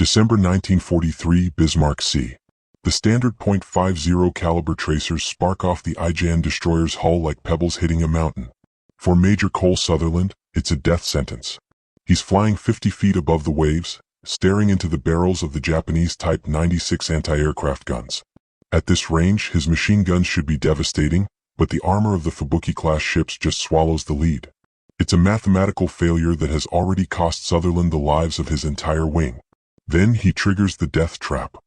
December 1943, Bismarck Sea. The standard .50 caliber tracers spark off the IJN destroyer's hull like pebbles hitting a mountain. For Major Cole Sutherland, it's a death sentence. He's flying 50 feet above the waves, staring into the barrels of the Japanese Type 96 anti-aircraft guns. At this range, his machine guns should be devastating, but the armor of the Fubuki-class ships just swallows the lead. It's a mathematical failure that has already cost Sutherland the lives of his entire wing. Then he triggers the death trap.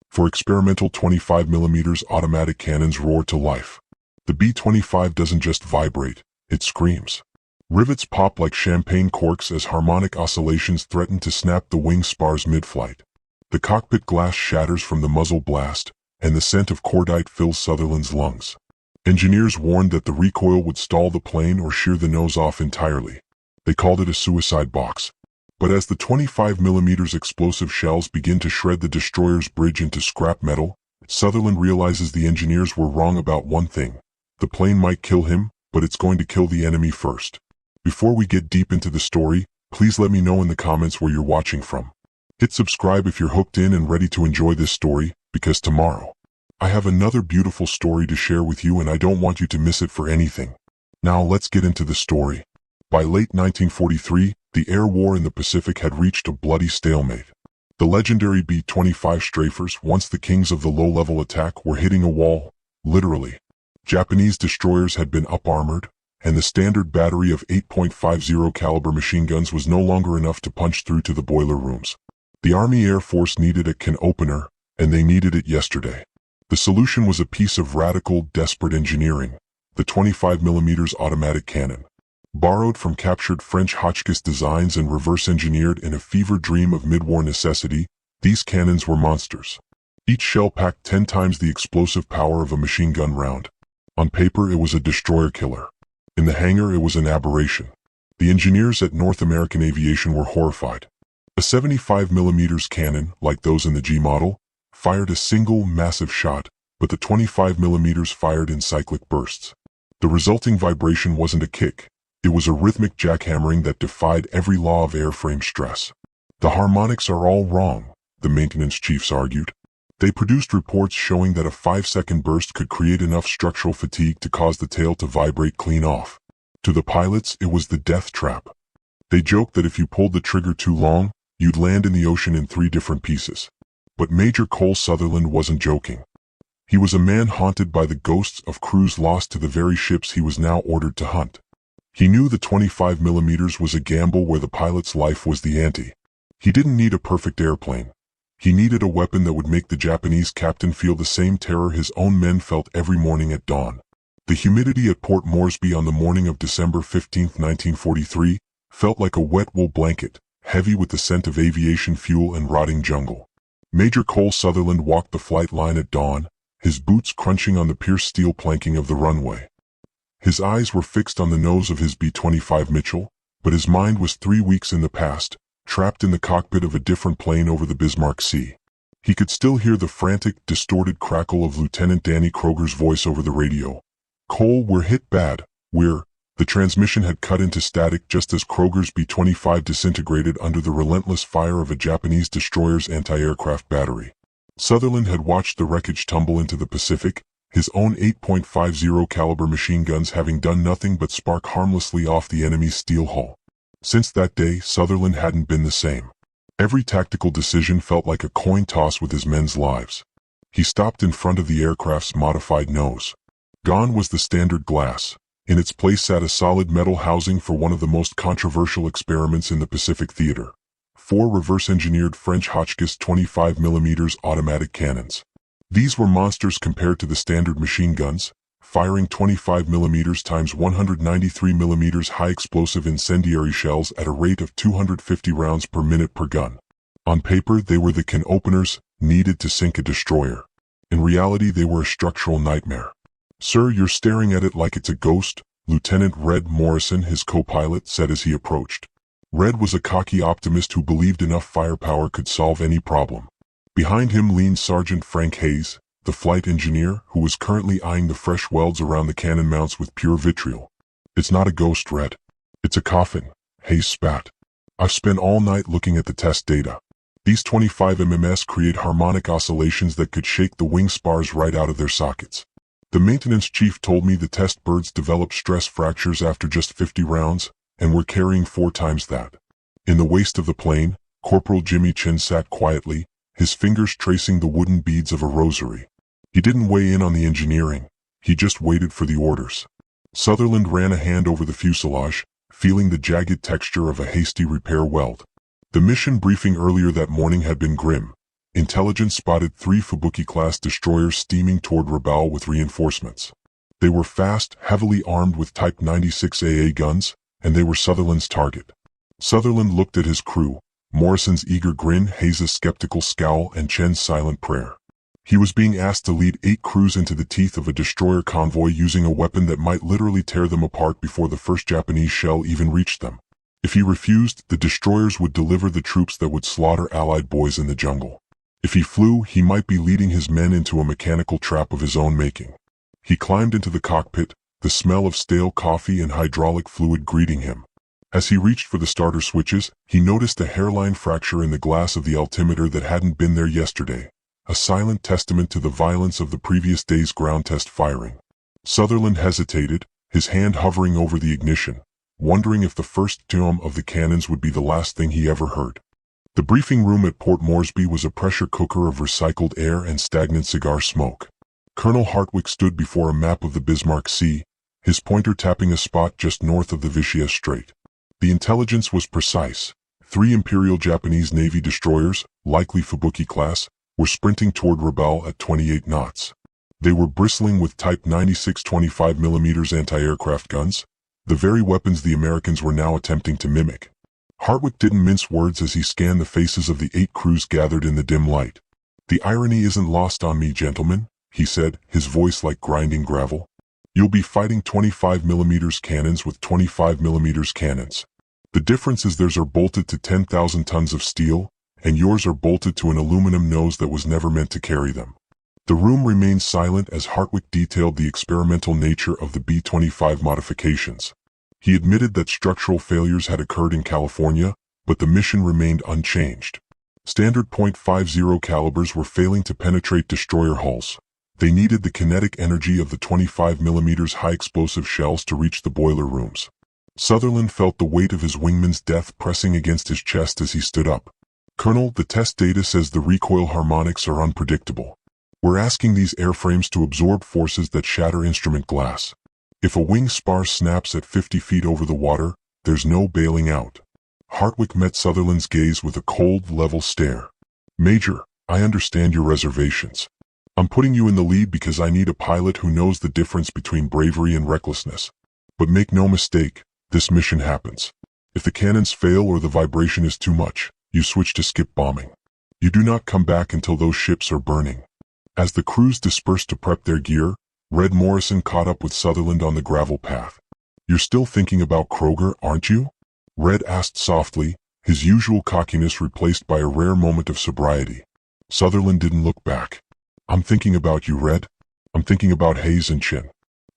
For experimental 25mm automatic cannons roar to life. The B-25 doesn't just vibrate, it screams. Rivets pop like champagne corks as harmonic oscillations threaten to snap the wing spars mid-flight. The cockpit glass shatters from the muzzle blast, and the scent of cordite fills Sutherland's lungs. Engineers warned that the recoil would stall the plane or shear the nose off entirely. They called it a suicide box. But as the 25mm explosive shells begin to shred the destroyer's bridge into scrap metal, Sutherland realizes the engineers were wrong about one thing. The plane might kill him, but it's going to kill the enemy first. Before we get deep into the story, please let me know in the comments where you're watching from. Hit subscribe if you're hooked in and ready to enjoy this story, because tomorrow, I have another beautiful story to share with you and I don't want you to miss it for anything. Now let's get into the story. By late 1943, the air war in the Pacific had reached a bloody stalemate. The legendary B-25 strafers, once the kings of the low-level attack, were hitting a wall, literally. Japanese destroyers had been up-armored, and the standard battery of 8.50 caliber machine guns was no longer enough to punch through to the boiler rooms. The Army Air Force needed a can opener, and they needed it yesterday. The solution was a piece of radical, desperate engineering, the 25mm automatic cannon. Borrowed from captured French Hotchkiss designs and reverse-engineered in a fever dream of mid-war necessity, these cannons were monsters. Each shell packed 10 times the explosive power of a machine gun round. On paper, it was a destroyer killer. In the hangar, it was an aberration. The engineers at North American Aviation were horrified. A 75mm cannon, like those in the G model, fired a single, massive shot, but the 25mm fired in cyclic bursts. The resulting vibration wasn't a kick. It was a rhythmic jackhammering that defied every law of airframe stress. The harmonics are all wrong, the maintenance chiefs argued. They produced reports showing that a 5-second burst could create enough structural fatigue to cause the tail to vibrate clean off. To the pilots, it was the death trap. They joked that if you pulled the trigger too long, you'd land in the ocean in 3 different pieces. But Major Cole Sutherland wasn't joking. He was a man haunted by the ghosts of crews lost to the very ships he was now ordered to hunt. He knew the 25mm was a gamble where the pilot's life was the ante. He didn't need a perfect airplane. He needed a weapon that would make the Japanese captain feel the same terror his own men felt every morning at dawn. The humidity at Port Moresby on the morning of December 15, 1943, felt like a wet wool blanket, heavy with the scent of aviation fuel and rotting jungle. Major Cole Sutherland walked the flight line at dawn, his boots crunching on the pierced steel planking of the runway. His eyes were fixed on the nose of his B-25 Mitchell, but his mind was 3 weeks in the past, trapped in the cockpit of a different plane over the Bismarck Sea. He could still hear the frantic, distorted crackle of Lieutenant Danny Kroger's voice over the radio. "Cole, we're hit bad, we're..." The transmission had cut into static just as Kroger's B-25 disintegrated under the relentless fire of a Japanese destroyer's anti-aircraft battery. Sutherland had watched the wreckage tumble into the Pacific, his own 8.50 caliber machine guns having done nothing but spark harmlessly off the enemy's steel hull. Since that day, Sutherland hadn't been the same. Every tactical decision felt like a coin toss with his men's lives. He stopped in front of the aircraft's modified nose. Gone was the standard glass. In its place sat a solid metal housing for one of the most controversial experiments in the Pacific theater. 4 reverse-engineered French Hotchkiss 25mm automatic cannons. These were monsters compared to the standard machine guns, firing 25mm times 193mm high-explosive incendiary shells at a rate of 250 rounds per minute per gun. On paper, they were the can openers needed to sink a destroyer. In reality, they were a structural nightmare. "Sir, you're staring at it like it's a ghost," Lieutenant Red Morrison, his co-pilot, said as he approached. Red was a cocky optimist who believed enough firepower could solve any problem. Behind him leaned Sergeant Frank Hayes, the flight engineer, who was currently eyeing the fresh welds around the cannon mounts with pure vitriol. "It's not a ghost, Red. It's a coffin," Hayes spat. "I've spent all night looking at the test data. These 25 MMS create harmonic oscillations that could shake the wing spars right out of their sockets. The maintenance chief told me the test birds developed stress fractures after just 50 rounds, and were carrying 4 times that. In the waist of the plane, Corporal Jimmy Chin sat quietly, his fingers tracing the wooden beads of a rosary. He didn't weigh in on the engineering, he just waited for the orders. Sutherland ran a hand over the fuselage, feeling the jagged texture of a hasty repair weld. The mission briefing earlier that morning had been grim. Intelligence spotted 3 Fubuki-class destroyers steaming toward Rabaul with reinforcements. They were fast, heavily armed with Type 96 AA guns, and they were Sutherland's target. Sutherland looked at his crew, Morrison's eager grin, Hayes' skeptical scowl, and Chen's silent prayer. He was being asked to lead 8 crews into the teeth of a destroyer convoy using a weapon that might literally tear them apart before the first Japanese shell even reached them. If he refused, the destroyers would deliver the troops that would slaughter Allied boys in the jungle. If he flew, he might be leading his men into a mechanical trap of his own making. He climbed into the cockpit, the smell of stale coffee and hydraulic fluid greeting him. As he reached for the starter switches, he noticed a hairline fracture in the glass of the altimeter that hadn't been there yesterday, a silent testament to the violence of the previous day's ground test firing. Sutherland hesitated, his hand hovering over the ignition, wondering if the first drum of the cannons would be the last thing he ever heard. The briefing room at Port Moresby was a pressure cooker of recycled air and stagnant cigar smoke. Colonel Hartwick stood before a map of the Bismarck Sea, his pointer tapping a spot just north of the Vichy Strait. The intelligence was precise. 3 Imperial Japanese Navy destroyers, likely Fubuki class, were sprinting toward Rabaul at 28 knots. They were bristling with Type 96 25mm anti-aircraft guns, the very weapons the Americans were now attempting to mimic. Hartwick didn't mince words as he scanned the faces of the 8 crews gathered in the dim light. "The irony isn't lost on me, gentlemen," he said, his voice like grinding gravel. "You'll be fighting 25mm cannons with 25mm cannons. The difference is theirs are bolted to 10,000 tons of steel, and yours are bolted to an aluminum nose that was never meant to carry them." The room remained silent as Hartwick detailed the experimental nature of the B-25 modifications. He admitted that structural failures had occurred in California, but the mission remained unchanged. Standard .50 calibers were failing to penetrate destroyer hulls. They needed the kinetic energy of the 25mm high-explosive shells to reach the boiler rooms. Sutherland felt the weight of his wingman's death pressing against his chest as he stood up. "Colonel, the test data says the recoil harmonics are unpredictable. We're asking these airframes to absorb forces that shatter instrument glass. If a wing spar snaps at 50 feet over the water, there's no bailing out." Hartwick met Sutherland's gaze with a cold, level stare. "Major, I understand your reservations. I'm putting you in the lead because I need a pilot who knows the difference between bravery and recklessness. But make no mistake, this mission happens. If the cannons fail or the vibration is too much, you switch to skip bombing. You do not come back until those ships are burning." As the crews dispersed to prep their gear, Red Morrison caught up with Sutherland on the gravel path. "You're still thinking about Kroger, aren't you?" Red asked softly, his usual cockiness replaced by a rare moment of sobriety. Sutherland didn't look back. "I'm thinking about you, Red. I'm thinking about Hayes and Chin.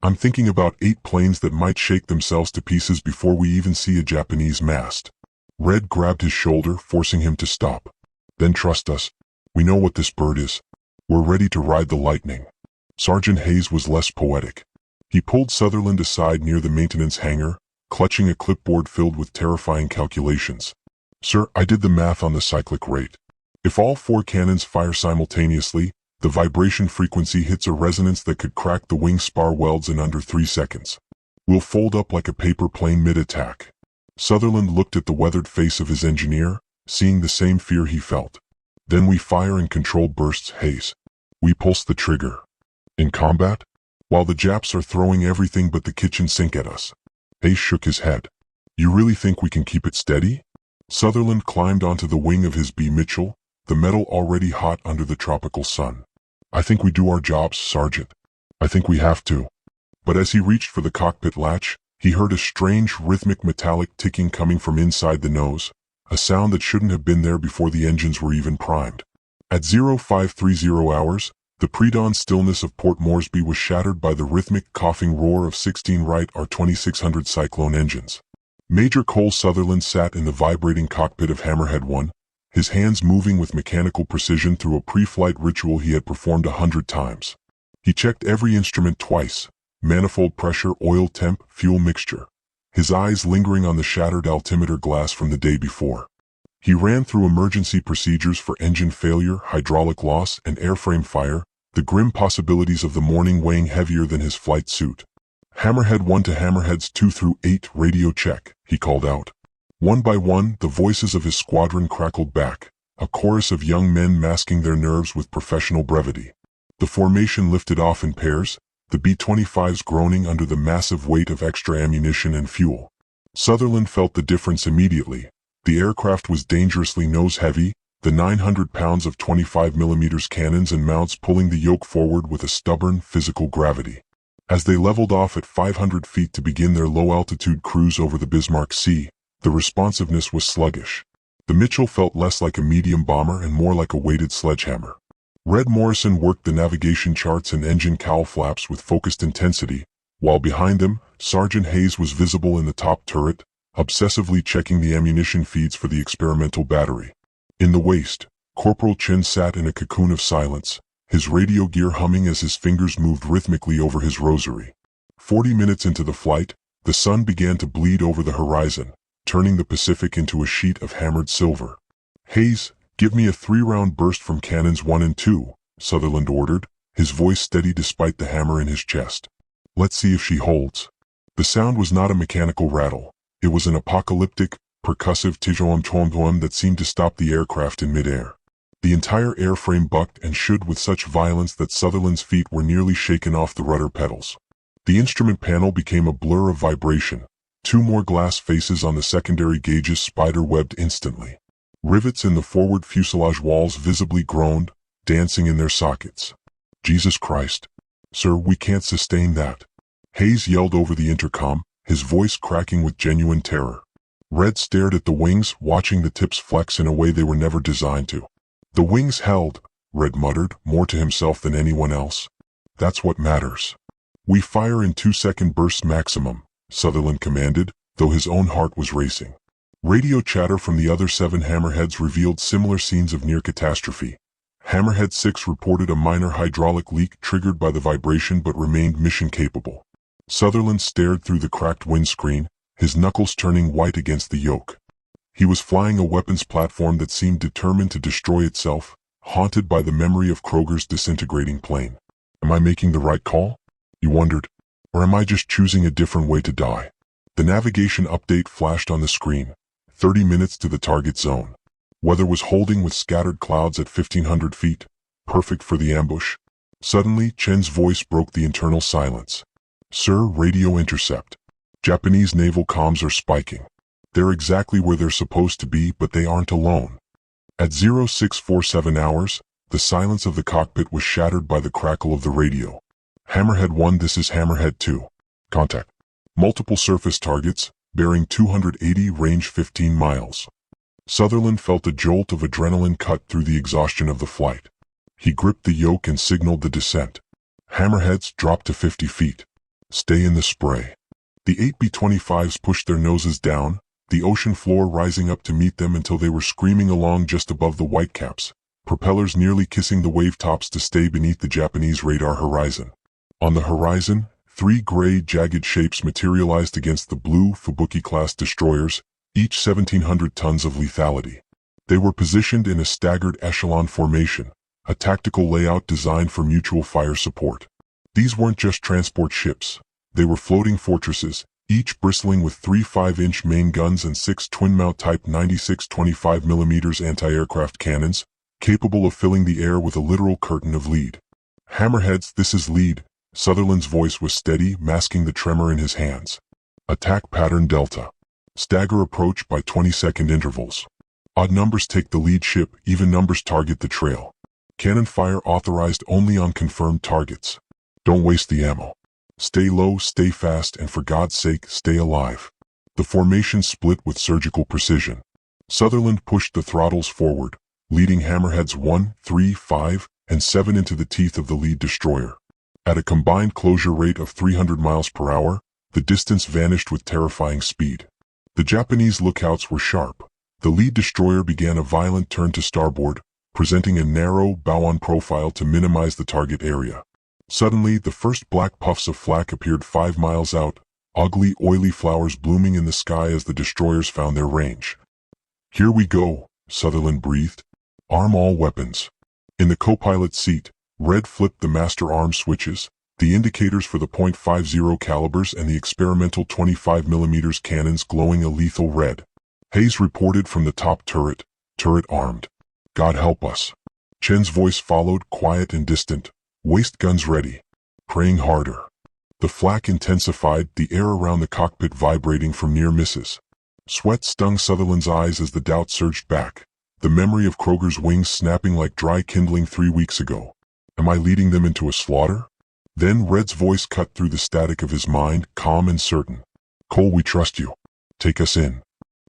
I'm thinking about 8 planes that might shake themselves to pieces before we even see a Japanese mast." Red grabbed his shoulder, forcing him to stop. "Then trust us. We know what this bird is. We're ready to ride the lightning." Sergeant Hayes was less poetic. He pulled Sutherland aside near the maintenance hangar, clutching a clipboard filled with terrifying calculations. "Sir, I did the math on the cyclic rate. If all 4 cannons fire simultaneously, the vibration frequency hits a resonance that could crack the wing spar welds in under 3 seconds. We'll fold up like a paper plane mid-attack." Sutherland looked at the weathered face of his engineer, seeing the same fear he felt. "Then we fire in controlled bursts, Hayes. We pulse the trigger." "In combat? While the Japs are throwing everything but the kitchen sink at us?" Hayes shook his head. "You really think we can keep it steady?" Sutherland climbed onto the wing of his B. Mitchell, the metal already hot under the tropical sun. "I think we do our jobs, Sergeant. I think we have to." But as he reached for the cockpit latch, he heard a strange rhythmic metallic ticking coming from inside the nose, a sound that shouldn't have been there before the engines were even primed. At 0530 hours, the pre-dawn stillness of Port Moresby was shattered by the rhythmic coughing roar of 16 Wright R2600 Cyclone engines. Major Cole Sutherland sat in the vibrating cockpit of Hammerhead 1, his hands moving with mechanical precision through a pre-flight ritual he had performed 100 times. He checked every instrument twice: manifold pressure, oil temp, fuel mixture, his eyes lingering on the shattered altimeter glass from the day before. He ran through emergency procedures for engine failure, hydraulic loss, and airframe fire, the grim possibilities of the morning weighing heavier than his flight suit. Hammerhead 1 to Hammerheads 2 through 8, radio check, he called out. One by one, the voices of his squadron crackled back, a chorus of young men masking their nerves with professional brevity. The formation lifted off in pairs, the B-25s groaning under the massive weight of extra ammunition and fuel. Sutherland felt the difference immediately. The aircraft was dangerously nose-heavy, the 900 pounds of 25mm cannons and mounts pulling the yoke forward with a stubborn, physical gravity. As they leveled off at 500 feet to begin their low-altitude cruise over the Bismarck Sea, the responsiveness was sluggish. The Mitchell felt less like a medium bomber and more like a weighted sledgehammer. Red Morrison worked the navigation charts and engine cowl flaps with focused intensity, while behind them, Sergeant Hayes was visible in the top turret, obsessively checking the ammunition feeds for the experimental battery. In the waist, Corporal Chin sat in a cocoon of silence, his radio gear humming as his fingers moved rhythmically over his rosary. 40 minutes into the flight, the sun began to bleed over the horizon, turning the Pacific into a sheet of hammered silver. "Hayes, give me a 3-round burst from cannons 1 and 2, Sutherland ordered, his voice steady despite the hammer in his chest. "Let's see if she holds." The sound was not a mechanical rattle. It was an apocalyptic, percussive tijom-tom-tom that seemed to stop the aircraft in midair. The entire airframe bucked and shook with such violence that Sutherland's feet were nearly shaken off the rudder pedals. The instrument panel became a blur of vibration. 2 more glass faces on the secondary gauges spider-webbed instantly. Rivets in the forward fuselage walls visibly groaned, dancing in their sockets. "Jesus Christ. Sir, we can't sustain that," Hayes yelled over the intercom, his voice cracking with genuine terror. Red stared at the wings, watching the tips flex in a way they were never designed to. "The wings held," Red muttered, more to himself than anyone else. "That's what matters." "We fire in 2-second bursts maximum," Sutherland commanded, though his own heart was racing. Radio chatter from the other 7 Hammerheads revealed similar scenes of near catastrophe. Hammerhead 6 reported a minor hydraulic leak triggered by the vibration but remained mission capable. Sutherland stared through the cracked windscreen, his knuckles turning white against the yoke. He was flying a weapons platform that seemed determined to destroy itself, haunted by the memory of Kroger's disintegrating plane. Am I making the right call? He wondered. Or am I just choosing a different way to die? The navigation update flashed on the screen. 30 minutes to the target zone. Weather was holding with scattered clouds at 1,500 feet, perfect for the ambush. Suddenly, Chen's voice broke the internal silence. "Sir, radio intercept. Japanese naval comms are spiking. They're exactly where they're supposed to be, but they aren't alone." At 0647 hours, the silence of the cockpit was shattered by the crackle of the radio. "Hammerhead 1, this is Hammerhead 2. Contact. Multiple surface targets, bearing 280, range 15 miles. Sutherland felt a jolt of adrenaline cut through the exhaustion of the flight. He gripped the yoke and signaled the descent. Hammerheads dropped to 50 feet. Stay in the spray. The 8 B-25s pushed their noses down, the ocean floor rising up to meet them until they were screaming along just above the whitecaps, propellers nearly kissing the wave tops to stay beneath the Japanese radar horizon. On the horizon, 3 gray, jagged shapes materialized against the blue Fubuki-class destroyers, each 1,700 tons of lethality. They were positioned in a staggered echelon formation, a tactical layout designed for mutual fire support. These weren't just transport ships. They were floating fortresses, each bristling with 3 5-inch main guns and 6 twin-mount Type 96 25mm anti-aircraft cannons, capable of filling the air with a literal curtain of lead. "Hammerheads, this is lead." Sutherland's voice was steady, masking the tremor in his hands. "Attack pattern Delta. Stagger approach by 20-second intervals. Odd numbers take the lead ship, even numbers target the trail. Cannon fire authorized only on confirmed targets. Don't waste the ammo. Stay low, stay fast, and for God's sake, stay alive." The formation split with surgical precision. Sutherland pushed the throttles forward, leading Hammerheads 1, 3, 5, and 7 into the teeth of the lead destroyer. At a combined closure rate of 300 miles per hour, the distance vanished with terrifying speed. The Japanese lookouts were sharp. The lead destroyer began a violent turn to starboard, presenting a narrow bow-on profile to minimize the target area. Suddenly, the first black puffs of flak appeared 5 miles out, ugly, oily flowers blooming in the sky as the destroyers found their range. "Here we go," Sutherland breathed. "Arm all weapons." In the co-pilot seat, Red flipped the master arm switches, the indicators for the .50 calibers and the experimental 25mm cannons glowing a lethal red. Hayes reported from the top turret armed. "God help us." Chen's voice followed, quiet and distant. "Waist guns ready." Praying harder. The flak intensified, the air around the cockpit vibrating from near misses. Sweat stung Sutherland's eyes as the doubt surged back, the memory of Kroger's wings snapping like dry kindling 3 weeks ago. Am I leading them into a slaughter? Then Red's voice cut through the static of his mind, calm and certain. "Cole, we trust you. Take us in."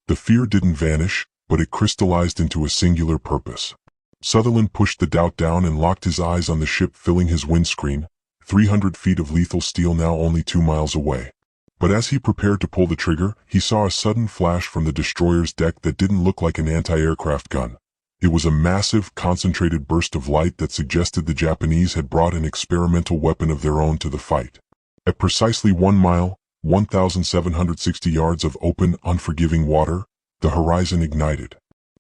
The fear didn't vanish, but it crystallized into a singular purpose. Sutherland pushed the doubt down and locked his eyes on the ship filling his windscreen, 300 feet of lethal steel now only 2 miles away. But as he prepared to pull the trigger, he saw a sudden flash from the destroyer's deck that didn't look like an anti-aircraft gun. It was a massive, concentrated burst of light that suggested the Japanese had brought an experimental weapon of their own to the fight. At precisely 1 mile, 1,760 yards of open, unforgiving water, the horizon ignited.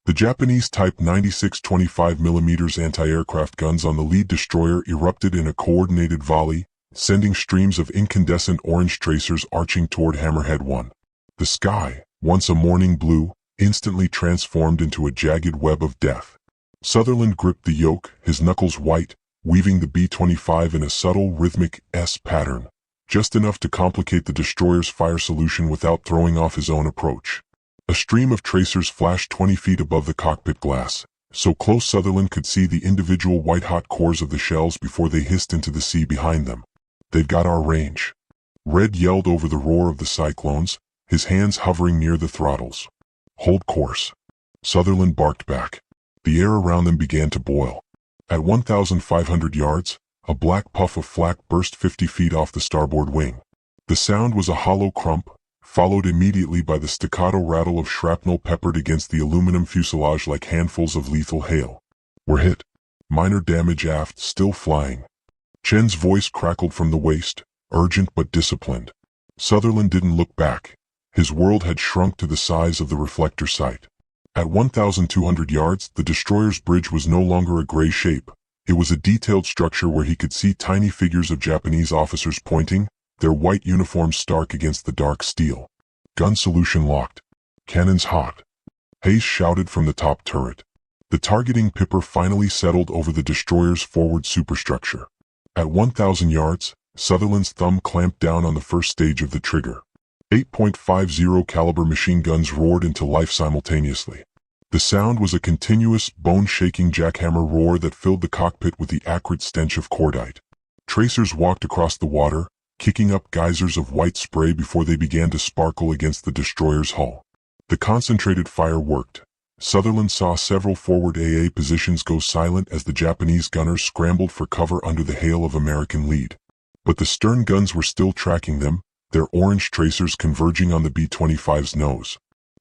The Japanese Type 96 25mm anti-aircraft guns on the lead destroyer erupted in a coordinated volley, sending streams of incandescent orange tracers arching toward Hammerhead 1. The sky, once a morning blue, instantly transformed into a jagged web of death. Sutherland gripped the yoke, his knuckles white, weaving the B-25 in a subtle, rhythmic S pattern, just enough to complicate the destroyer's fire solution without throwing off his own approach. A stream of tracers flashed 20 feet above the cockpit glass, so close Sutherland could see the individual white-hot cores of the shells before they hissed into the sea behind them. "They've got our range." Red yelled over the roar of the cyclones, his hands hovering near the throttles. "Hold course." Sutherland barked back. The air around them began to boil. At 1,500 yards, a black puff of flak burst 50 feet off the starboard wing. The sound was a hollow crump, followed immediately by the staccato rattle of shrapnel peppered against the aluminum fuselage like handfuls of lethal hail. "We're hit. Minor damage aft, still flying." Chen's voice crackled from the waist, urgent but disciplined. Sutherland didn't look back. His world had shrunk to the size of the reflector sight. At 1,200 yards, the destroyer's bridge was no longer a gray shape. It was a detailed structure where he could see tiny figures of Japanese officers pointing, their white uniforms stark against the dark steel. "Gun solution locked. Cannons hot." Hayes shouted from the top turret. The targeting pipper finally settled over the destroyer's forward superstructure. At 1,000 yards, Sutherland's thumb clamped down on the first stage of the trigger. 8.50 caliber machine guns roared into life simultaneously. The sound was a continuous, bone-shaking jackhammer roar that filled the cockpit with the acrid stench of cordite. Tracers walked across the water, kicking up geysers of white spray before they began to sparkle against the destroyer's hull. The concentrated fire worked. Sutherland saw several forward AA positions go silent as the Japanese gunners scrambled for cover under the hail of American lead. But the stern guns were still tracking them, their orange tracers converging on the B-25's nose.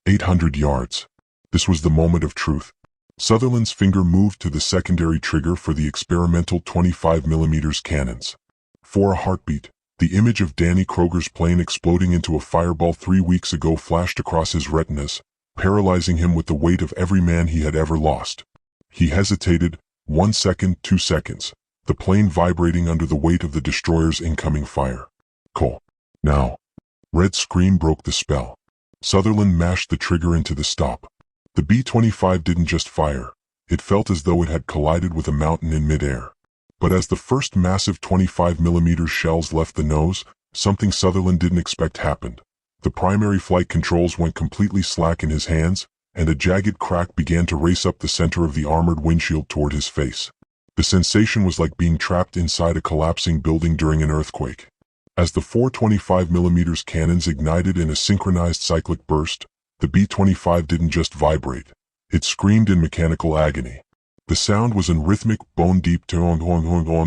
800 yards. This was the moment of truth. Sutherland's finger moved to the secondary trigger for the experimental 25mm cannons. For a heartbeat, the image of Danny Kroger's plane exploding into a fireball 3 weeks ago flashed across his retinas, paralyzing him with the weight of every man he had ever lost. He hesitated, 1 second, 2 seconds, the plane vibrating under the weight of the destroyer's incoming fire. "Cole. Now." Red's scream broke the spell. Sutherland mashed the trigger into the stop. The B-25 didn't just fire. It felt as though it had collided with a mountain in midair. But as the first massive 25mm shells left the nose, something Sutherland didn't expect happened. The primary flight controls went completely slack in his hands, and a jagged crack began to race up the center of the armored windshield toward his face. The sensation was like being trapped inside a collapsing building during an earthquake. As the 4 25mm cannons ignited in a synchronized cyclic burst, the B-25 didn't just vibrate. It screamed in mechanical agony. The sound was in rhythmic, bone-deep tone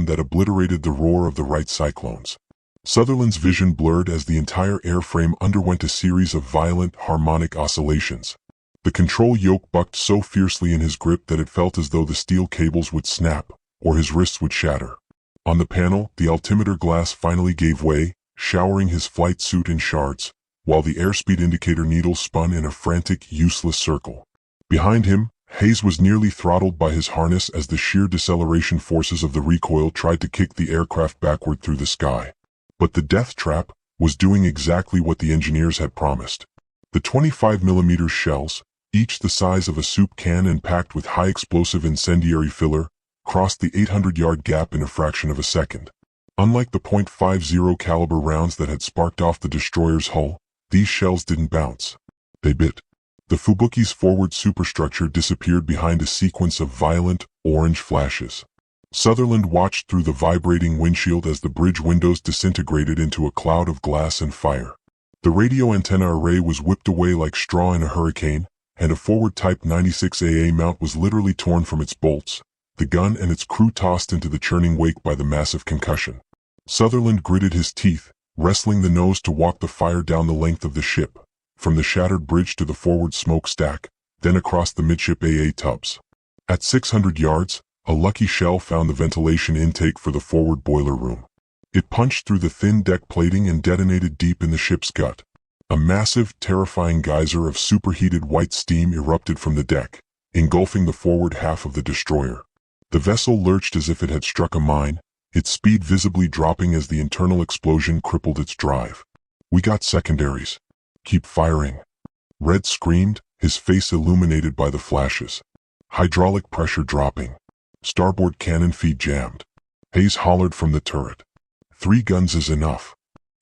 that obliterated the roar of the Wright cyclones. Sutherland's vision blurred as the entire airframe underwent a series of violent, harmonic oscillations. The control yoke bucked so fiercely in his grip that it felt as though the steel cables would snap, or his wrists would shatter. On the panel, the altimeter glass finally gave way, showering his flight suit in shards, while the airspeed indicator needle spun in a frantic, useless circle. Behind him, Hayes was nearly throttled by his harness as the sheer deceleration forces of the recoil tried to kick the aircraft backward through the sky. But the death trap was doing exactly what the engineers had promised. The 25mm shells, each the size of a soup can and packed with high-explosive incendiary filler, crossed the 800-yard gap in a fraction of a second. Unlike the .50 caliber rounds that had sparked off the destroyer's hull, these shells didn't bounce. They bit. The Fubuki's forward superstructure disappeared behind a sequence of violent, orange flashes. Sutherland watched through the vibrating windshield as the bridge windows disintegrated into a cloud of glass and fire. The radio antenna array was whipped away like straw in a hurricane, and a forward Type 96AA mount was literally torn from its bolts, the gun and its crew tossed into the churning wake by the massive concussion. Sutherland gritted his teeth, wrestling the nose to walk the fire down the length of the ship, from the shattered bridge to the forward smokestack, then across the midship AA tubs. At 600 yards, a lucky shell found the ventilation intake for the forward boiler room. It punched through the thin deck plating and detonated deep in the ship's gut. A massive, terrifying geyser of superheated white steam erupted from the deck, engulfing the forward half of the destroyer. The vessel lurched as if it had struck a mine, its speed visibly dropping as the internal explosion crippled its drive. "We got secondaries. Keep firing." Red screamed, his face illuminated by the flashes. Hydraulic pressure dropping. Starboard cannon feed jammed. Hayes hollered from the turret. "3 guns is enough."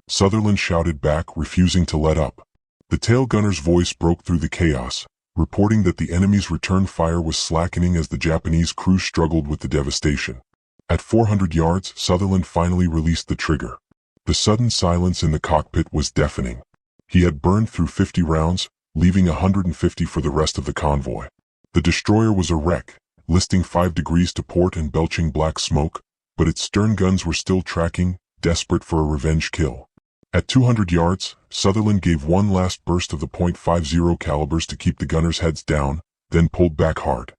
Sutherland shouted back, refusing to let up. The tail gunner's voice broke through the chaos, reporting that the enemy's return fire was slackening as the Japanese crew struggled with the devastation. At 400 yards, Sutherland finally released the trigger. The sudden silence in the cockpit was deafening. He had burned through 50 rounds, leaving 150 for the rest of the convoy. The destroyer was a wreck, listing 5 degrees to port and belching black smoke, but its stern guns were still tracking, desperate for a revenge kill. At 200 yards, Sutherland gave one last burst of the .50 calibers to keep the gunners' heads down, then pulled back hard.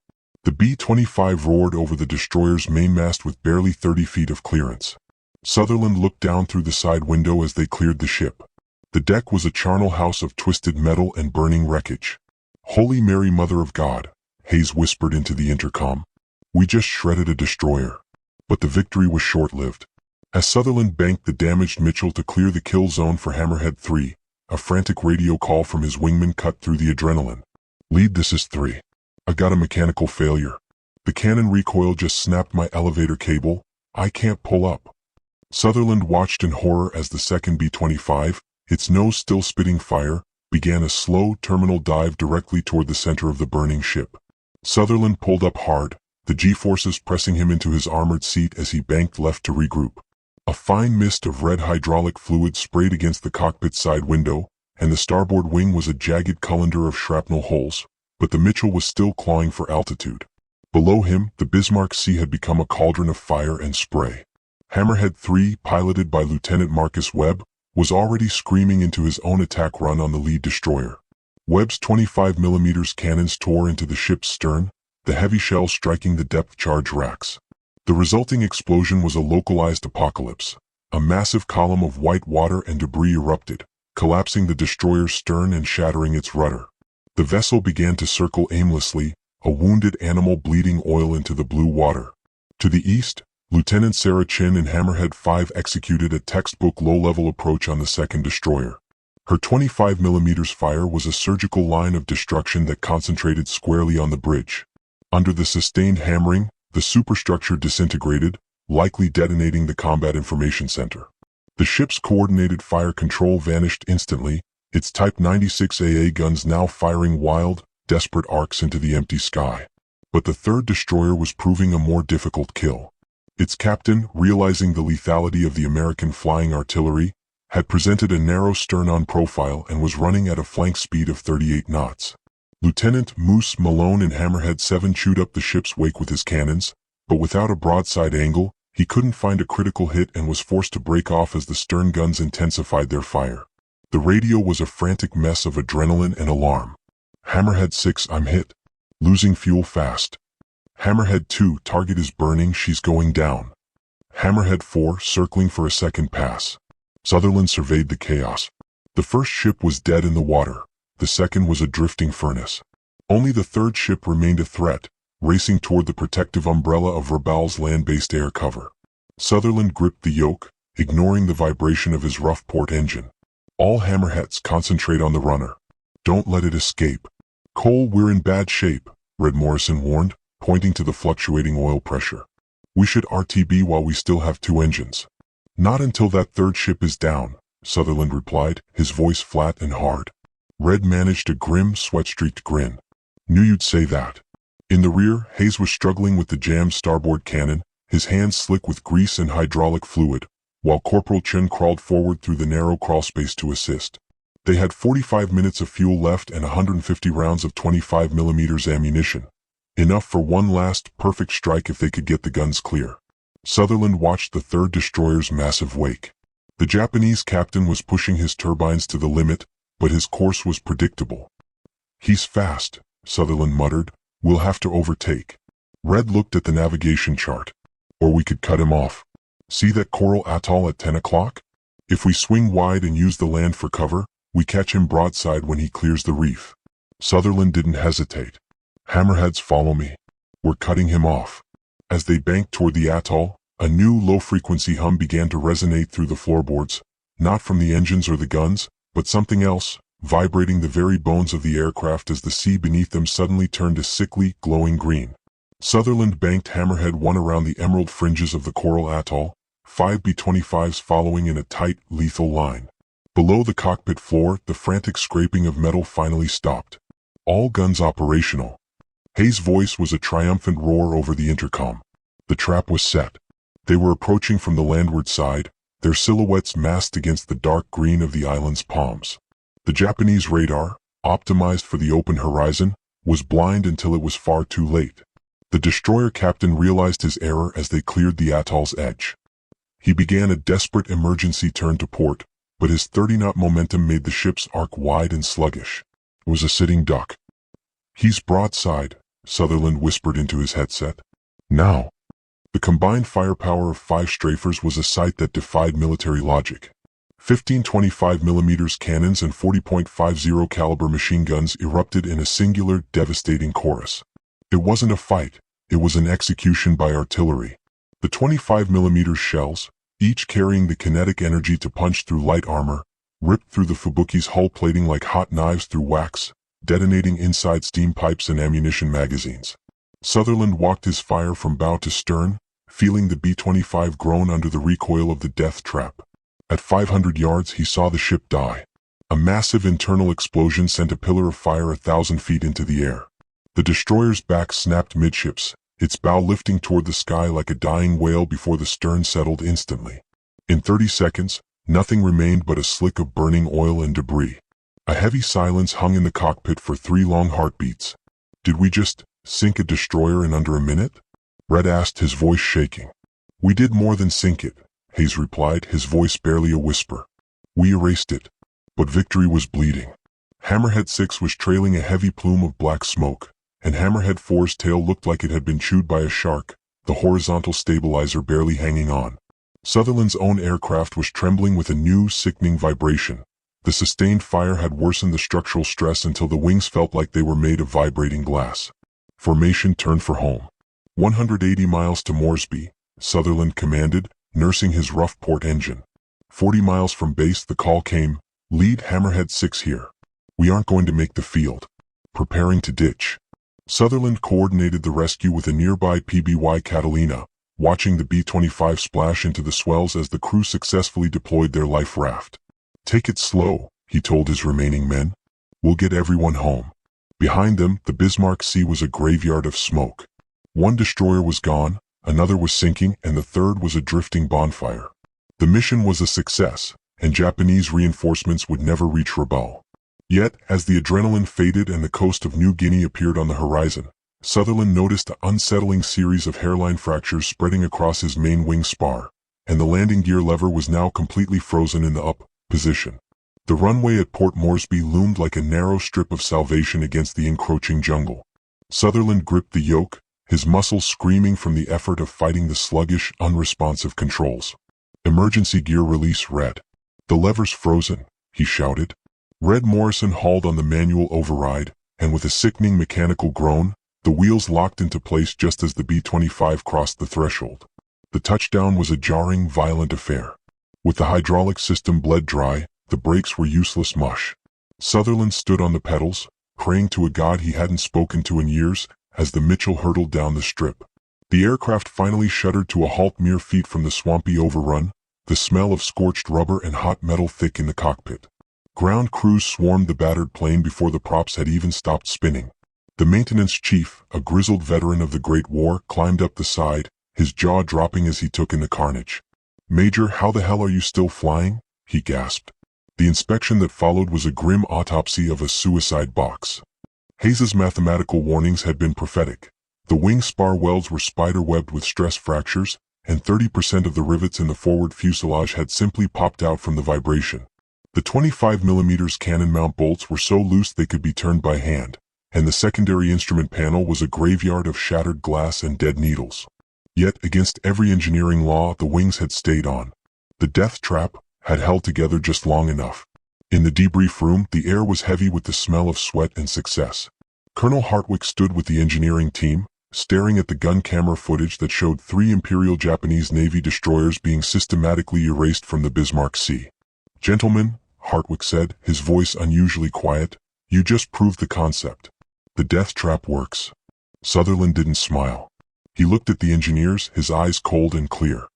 The B-25 roared over the destroyer's mainmast with barely 30 feet of clearance. Sutherland looked down through the side window as they cleared the ship. The deck was a charnel house of twisted metal and burning wreckage. "Holy Mary, Mother of God," Hayes whispered into the intercom. "We just shredded a destroyer." But the victory was short-lived. As Sutherland banked the damaged Mitchell to clear the kill zone for Hammerhead 3, a frantic radio call from his wingman cut through the adrenaline. "Lead, this is 3. I got a mechanical failure. The cannon recoil just snapped my elevator cable. I can't pull up." Sutherland watched in horror as the second B-25, its nose still spitting fire, began a slow terminal dive directly toward the center of the burning ship. Sutherland pulled up hard, the G-forces pressing him into his armored seat as he banked left to regroup. A fine mist of red hydraulic fluid sprayed against the cockpit side window, and the starboard wing was a jagged colander of shrapnel holes, but the Mitchell was still clawing for altitude. Below him, the Bismarck Sea had become a cauldron of fire and spray. Hammerhead 3, piloted by Lieutenant Marcus Webb, was already screaming into his own attack run on the lead destroyer. Webb's 25mm cannons tore into the ship's stern, the heavy shells striking the depth charge racks. The resulting explosion was a localized apocalypse. A massive column of white water and debris erupted, collapsing the destroyer's stern and shattering its rudder. The vessel began to circle aimlessly, a wounded animal bleeding oil into the blue water. To the east, Lieutenant Sarah Chin and Hammerhead 5 executed a textbook low-level approach on the second destroyer. Her 25mm fire was a surgical line of destruction that concentrated squarely on the bridge. Under the sustained hammering, the superstructure disintegrated, likely detonating the Combat Information Center. The ship's coordinated fire control vanished instantly, its Type 96AA guns now firing wild, desperate arcs into the empty sky. But the third destroyer was proving a more difficult kill. Its captain, realizing the lethality of the American flying artillery, had presented a narrow stern-on profile and was running at a flank speed of 38 knots. Lieutenant Moose Malone in Hammerhead 7 chewed up the ship's wake with his cannons, but without a broadside angle, he couldn't find a critical hit and was forced to break off as the stern guns intensified their fire. The radio was a frantic mess of adrenaline and alarm. Hammerhead 6, I'm hit. Losing fuel fast. Hammerhead 2, target is burning, she's going down. Hammerhead 4, circling for a second pass. Sutherland surveyed the chaos. The first ship was dead in the water. The second was a drifting furnace. Only the third ship remained a threat, racing toward the protective umbrella of Rabal's land-based air cover. Sutherland gripped the yoke, ignoring the vibration of his rough port engine. All hammerheads, concentrate on the runner. Don't let it escape. Cole, we're in bad shape, Red Morrison warned, pointing to the fluctuating oil pressure. We should RTB while we still have 2 engines. Not until that third ship is down, Sutherland replied, his voice flat and hard. Red managed a grim, sweat-streaked grin. Knew you'd say that. In the rear, Hayes was struggling with the jammed starboard cannon, his hands slick with grease and hydraulic fluid, while Corporal Chen crawled forward through the narrow crawlspace to assist. They had 45 minutes of fuel left and 150 rounds of 25mm ammunition. Enough for one last, perfect strike if they could get the guns clear. Sutherland watched the third destroyer's massive wake. The Japanese captain was pushing his turbines to the limit, but his course was predictable. He's fast, Sutherland muttered. We'll have to overtake. Red looked at the navigation chart. Or we could cut him off. See that coral atoll at 10 o'clock? If we swing wide and use the land for cover, we catch him broadside when he clears the reef. Sutherland didn't hesitate. Hammerheads, follow me. We're cutting him off. As they banked toward the atoll, a new low-frequency hum began to resonate through the floorboards, not from the engines or the guns, but something else, vibrating the very bones of the aircraft as the sea beneath them suddenly turned a sickly, glowing green. Sutherland banked Hammerhead 1 around the emerald fringes of the coral atoll, 5 B-25s following in a tight, lethal line. Below the cockpit floor, the frantic scraping of metal finally stopped. All guns operational. Hayes' voice was a triumphant roar over the intercom. The trap was set. They were approaching from the landward side, their silhouettes masked against the dark green of the island's palms. The Japanese radar, optimized for the open horizon, was blind until it was far too late. The destroyer captain realized his error as they cleared the atoll's edge. He began a desperate emergency turn to port, but his 30-knot momentum made the ship's arc wide and sluggish. It was a sitting duck. He's broadside, Sutherland whispered into his headset. Now. The combined firepower of 5 strafers was a sight that defied military logic. 15 25mm cannons and 40.50 caliber machine guns erupted in a singular, devastating chorus. It wasn't a fight, it was an execution by artillery. The 25mm shells, each carrying the kinetic energy to punch through light armor, ripped through the Fubuki's hull plating like hot knives through wax, detonating inside steam pipes and ammunition magazines. Sutherland walked his fire from bow to stern, feeling the B-25 groan under the recoil of the death trap. At 500 yards he saw the ship die. A massive internal explosion sent a pillar of fire 1,000 feet into the air. The destroyer's back snapped midships, its bow lifting toward the sky like a dying whale before the stern settled instantly. In 30 seconds, nothing remained but a slick of burning oil and debris. A heavy silence hung in the cockpit for 3 long heartbeats. Did we just sink a destroyer in under a minute? Red asked, his voice shaking. We did more than sink it, Hayes replied, his voice barely a whisper. We erased it. But victory was bleeding. Hammerhead 6 was trailing a heavy plume of black smoke, and Hammerhead 4's tail looked like it had been chewed by a shark, the horizontal stabilizer barely hanging on. Sutherland's own aircraft was trembling with a new, sickening vibration. The sustained fire had worsened the structural stress until the wings felt like they were made of vibrating glass. Formation turned for home. 180 miles to Moresby, Sutherland commanded, nursing his rough port engine. 40 miles from base the call came, lead Hammerhead 6 here. We aren't going to make the field. Preparing to ditch. Sutherland coordinated the rescue with a nearby PBY Catalina, watching the B-25 splash into the swells as the crew successfully deployed their life raft. Take it slow, he told his remaining men. We'll get everyone home. Behind them, the Bismarck Sea was a graveyard of smoke. 1 destroyer was gone, another was sinking, and the third was a drifting bonfire. The mission was a success, and Japanese reinforcements would never reach Rabaul. Yet, as the adrenaline faded and the coast of New Guinea appeared on the horizon, Sutherland noticed an unsettling series of hairline fractures spreading across his main wing spar, and the landing gear lever was now completely frozen in the up position. The runway at Port Moresby loomed like a narrow strip of salvation against the encroaching jungle. Sutherland gripped the yoke, his muscles screaming from the effort of fighting the sluggish, unresponsive controls. Emergency gear release red. The lever's frozen, he shouted. Red Morrison hauled on the manual override, and with a sickening mechanical groan, the wheels locked into place just as the B-25 crossed the threshold. The touchdown was a jarring, violent affair. With the hydraulic system bled dry, the brakes were useless mush. Sutherland stood on the pedals, praying to a god he hadn't spoken to in years, as the Mitchell hurtled down the strip. The aircraft finally shuddered to a halt mere feet from the swampy overrun, the smell of scorched rubber and hot metal thick in the cockpit. Ground crews swarmed the battered plane before the props had even stopped spinning. The maintenance chief, a grizzled veteran of the Great War, climbed up the side, his jaw dropping as he took in the carnage. "Major, how the hell are you still flying?" he gasped. The inspection that followed was a grim autopsy of a suicide box. Hayes's mathematical warnings had been prophetic. The wing spar welds were spider-webbed with stress fractures, and 30% of the rivets in the forward fuselage had simply popped out from the vibration. The 25mm cannon mount bolts were so loose they could be turned by hand, and the secondary instrument panel was a graveyard of shattered glass and dead needles. Yet, against every engineering law, the wings had stayed on. The death trap had held together just long enough. In the debrief room, the air was heavy with the smell of sweat and success. Colonel Hartwick stood with the engineering team, staring at the gun camera footage that showed 3 Imperial Japanese Navy destroyers being systematically erased from the Bismarck Sea. "Gentlemen," Hartwick said, his voice unusually quiet, "you just proved the concept. The death trap works." Sutherland didn't smile. He looked at the engineers, his eyes cold and clear.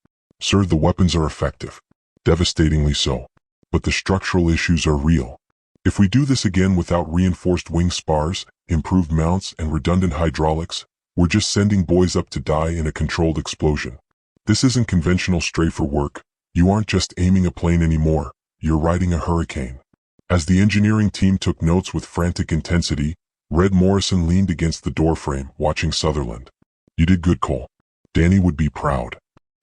"Sir, the weapons are effective. Devastatingly so. But the structural issues are real. If we do this again without reinforced wing spars, improved mounts, and redundant hydraulics, we're just sending boys up to die in a controlled explosion. This isn't conventional strafer work. You aren't just aiming a plane anymore, you're riding a hurricane." As the engineering team took notes with frantic intensity, Red Morrison leaned against the doorframe, watching Sutherland. "You did good, Cole. Danny would be proud."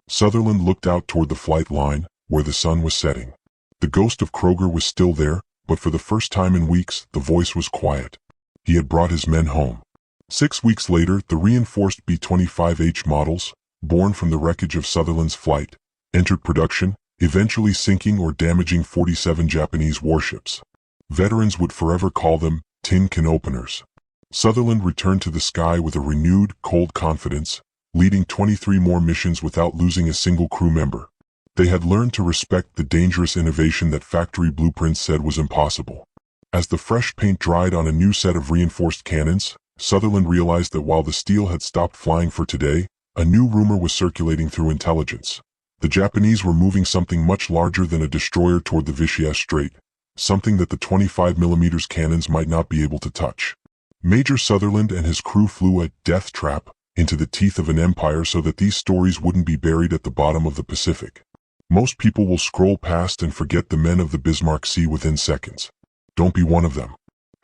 Sutherland looked out toward the flight line, where the sun was setting. The ghost of Kroger was still there, but for the first time in weeks, the voice was quiet. He had brought his men home. 6 weeks later, the reinforced B-25H models, born from the wreckage of Sutherland's flight, entered production, eventually sinking or damaging 47 Japanese warships. Veterans would forever call them tin can openers. Sutherland returned to the sky with a renewed, cold confidence, leading 23 more missions without losing a single crew member. They had learned to respect the dangerous innovation that factory blueprints said was impossible. As the fresh paint dried on a new set of reinforced cannons, Sutherland realized that while the steel had stopped flying for today, a new rumor was circulating through intelligence. The Japanese were moving something much larger than a destroyer toward the Vitiaz Strait, something that the 25mm cannons might not be able to touch. Major Sutherland and his crew flew a death trap into the teeth of an empire so that these stories wouldn't be buried at the bottom of the Pacific. Most people will scroll past and forget the men of the Bismarck Sea within seconds. Don't be one of them.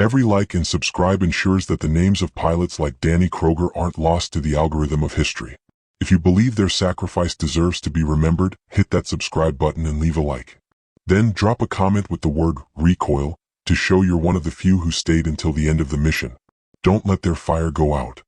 Every like and subscribe ensures that the names of pilots like Danny Kroger aren't lost to the algorithm of history. If you believe their sacrifice deserves to be remembered, hit that subscribe button and leave a like. Then drop a comment with the word recoil to show you're one of the few who stayed until the end of the mission. Don't let their fire go out.